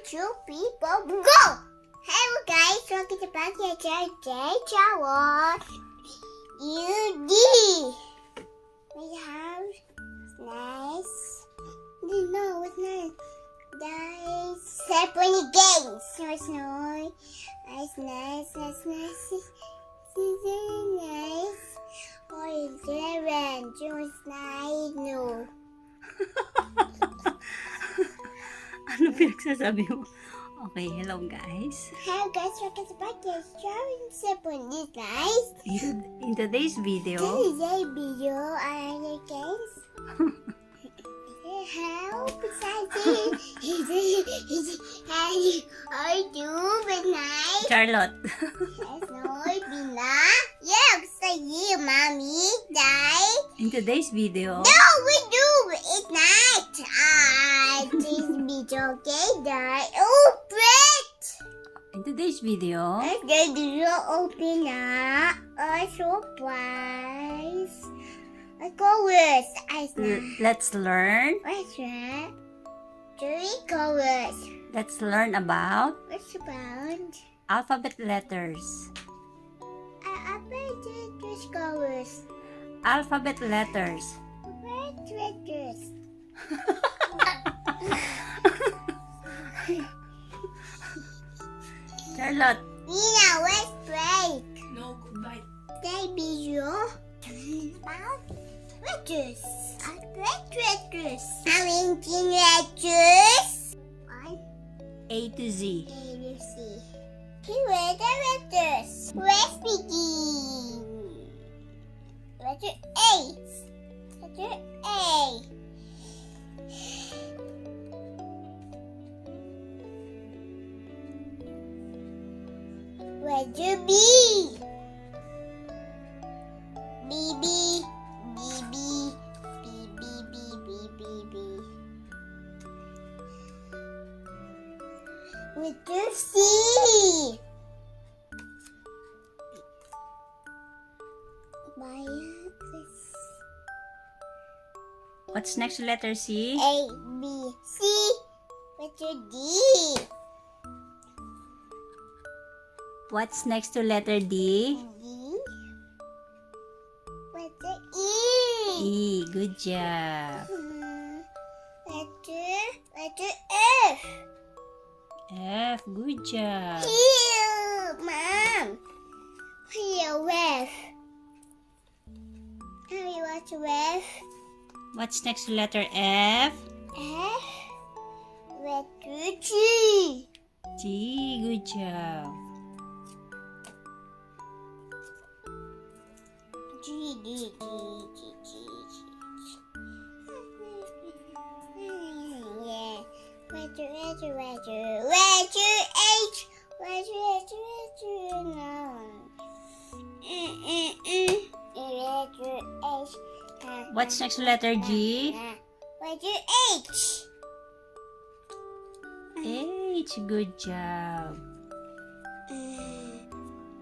two people, go! Hello guys, welcome to back to Jawa. UD. We have nice. No, it's not. Guys, separate games. Nice. Oh, it's 11. Just nice. No. Ano pinagsasabi mo? Okay, hello guys. Hello guys, welcome to back to Jawa. Guys. In today's video, This is a video on the games. Help, I do nice. Charlotte. Yes, you, mommy, die. In today's video, No, we do it night. This video, okay, die. Open. in today's video, Let's do open up a surprise. A colors. let's learn. What's that? 3 colors. Let's learn about What's about? alphabet letters. I bet these colors. Alphabet letters. Red letters. Charlotte. Nina, let's break. No, goodbye. Baby, you about letters. Red letters. I mean, letters. One, A to Z. A to C. Here are the letters. Let's begin. Letter A. Letter A. Letter B. B, B, B, B, B, B, B, B, B, B. Letter C. What's next to letter C? A, B, C. Letter D. What's next to letter D? D. Letter E. E. Good job. Letter F. F. Good job. Here, Mom. Here, F. Tell me what's F. What's next to letter F? F. Letter G. G. Good job. G, G, G, G, G, G. Yeah. Letter H. No. Letter H. What's next to letter G? Letter H. H. Good job.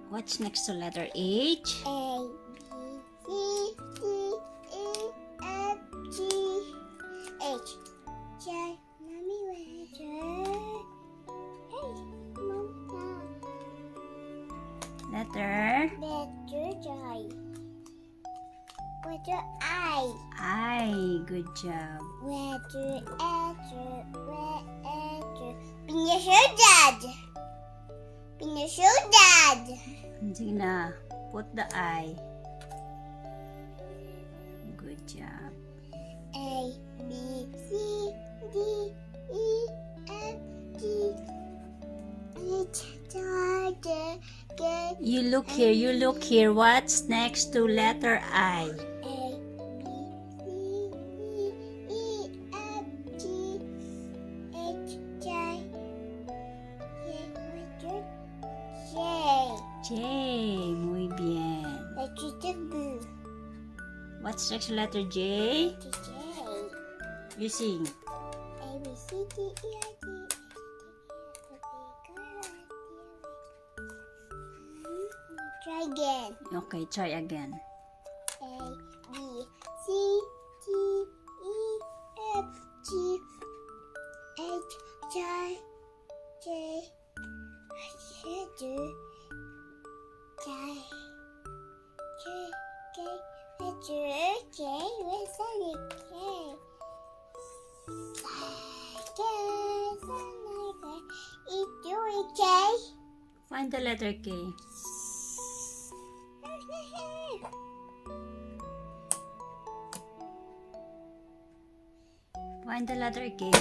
What's next to letter H? A, B, C, D, E, F, G, H. J, mommy, letter. Hey, mama. Letter Letter J. Letter I. I. Good job. Letter Pinasudad. Pinasudad. Sige na. Put the I. Good job. A, B, C, D, E, F, G, H, I, J, You look here. What's next to letter I? A, B, C, D, E, F, G, H, J, letter J. J. Muy bien. Letter W. What's next to letter J? Letter J. You sing. A, B, C, D, E, F, G, Try again. Okay, try again. A, B, C, D, E, F, G, H, J, K. Where's the K? K. Find the letter K. Find the letter K.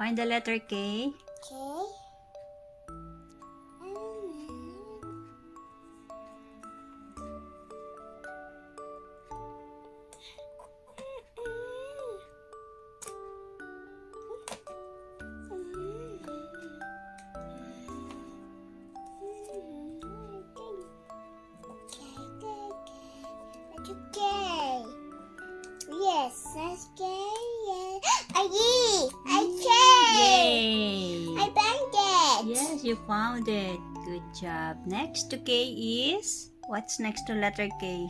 Find the letter K. Yes, that's K. Yes. Yay! I found it. Yes, you found it. Good job. Next to K is? What's next to letter K?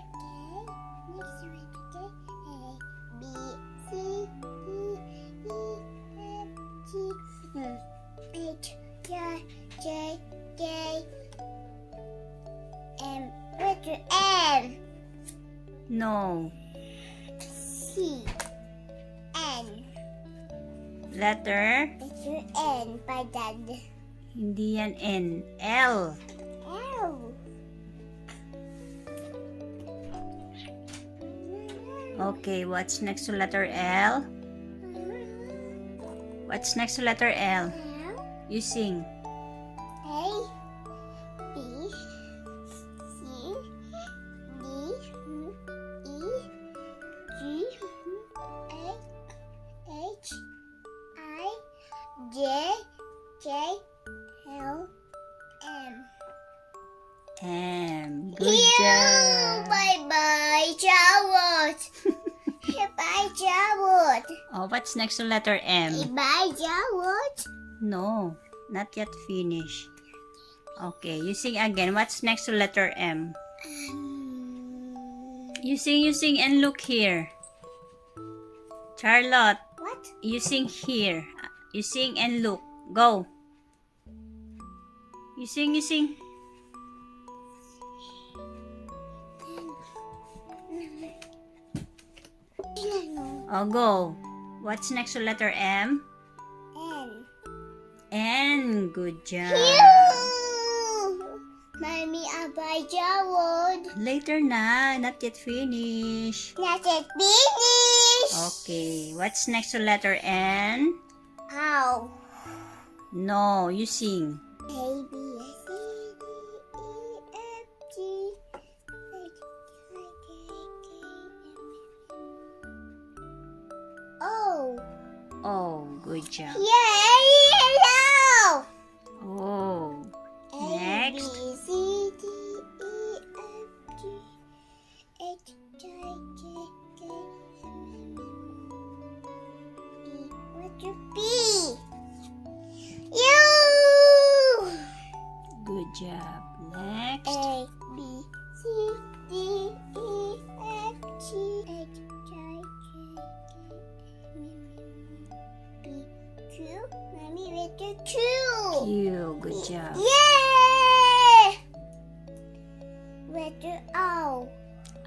Letter M. No. C. N. Letter? Letter N. By Dad. Hindi yan N. L. L. Okay, what's next to letter L? What's next to letter L? You sing. A. B. C. D. E. G. H. I. J. K. L. M. M. Good job. Bye-bye, Jawad. Bye, Jawad. Oh, what's next to letter M? Bye, Jawad. No, not yet finished. Okay, you sing again. What's next to letter M? You sing, and look here. Charlotte, What? you sing here. You sing and look. Go. You sing. Oh, go. What's next to letter M? N. N. Good job. Mommy, bye, Jawad. Later na. Not yet finished. Not yet finished. Okay. What's next to letter N? Ow. No, you sing. A, B, C, D, E, F, G, H, I, K, K, M, N, O. Oh, good job. Yay! Hello! Oh. Next. A, B, C, D, E, F, G, H, I, J, K, M, N, P. What's your P? You! Good job. Next. A, B, C, D, E, F, G, H, I, J, K, M, N, P, Q. Mommy, letter Q. Q. Good job. Yay! Letter O.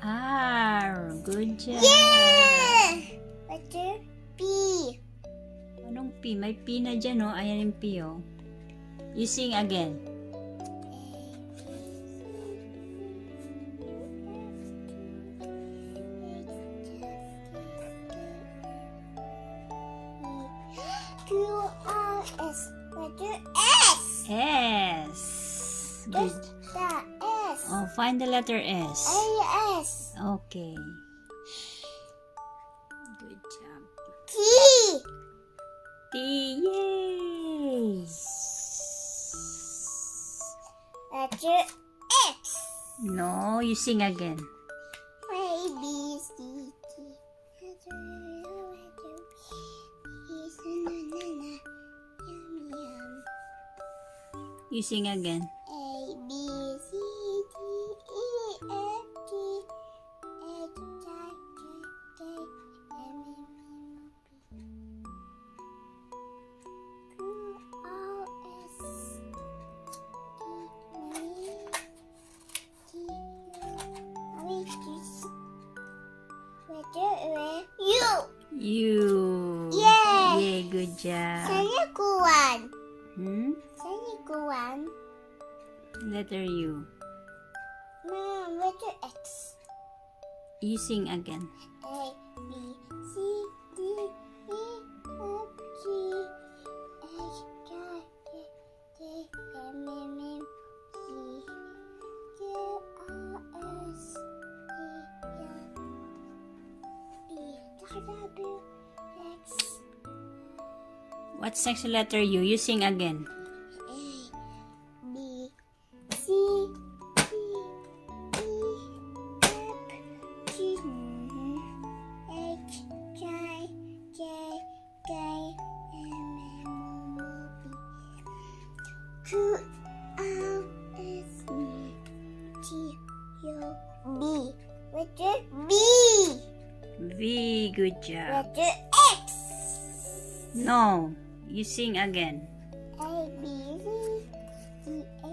R. Good job. Yeah! Letter P. Anong P? May P na dyan, oh. Ayan yung P, oh. You sing again. Q, R, S. Letter S. S. Good. Just the S. Oh, find the letter S. S. Okay. Good job. T. T. Yay! Letter X. No, you sing again. A, B, C, D. You sing again. A, B, C, D, E, F, G, H, I, J, K, M, N, U. Yay! Yay, good job. Sana kuwan. Sana kuwan. Letter U. Letter X. You sing again. A, B, C, D, E, F, G, H, I, J, K, L, M, N, P, Q, R, S, T, U, V, W, X. What's next to letter U? You sing again. A, B, C, D, E, F, G, H, I, J, K, L, M, N, P, Q, R, S, T, U, V. Letter B. V, good job. Letter X. No, you sing again. A, B, C, D, A,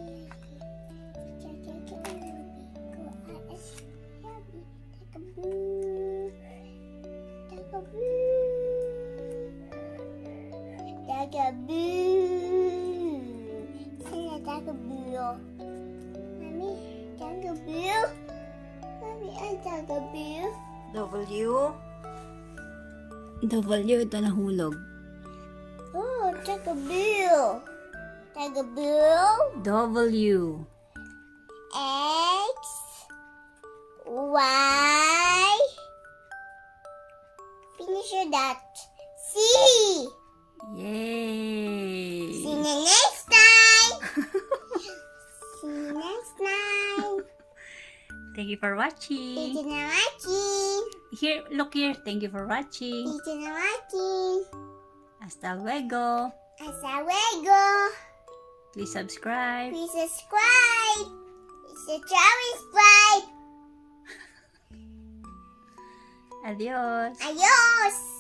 J, K, L, M, N, P, Q, R, S, T, U, V. Take a blue. Take a blue. Take a blue. Say take a blue. Mommy, take a blue. Mommy, I take a blue. W. W, ito nahulog. Oh, take a blue. Take a blue. W. X, Y. Finish your dot. C. Yay! See you next time. See you next time. Thank you for Thank watching. you for watching. Here, look here. Thank you for watching. Thank you for watching. Hasta luego. Hasta luego. Please subscribe. Please subscribe. Subscribe. Adios. Adios.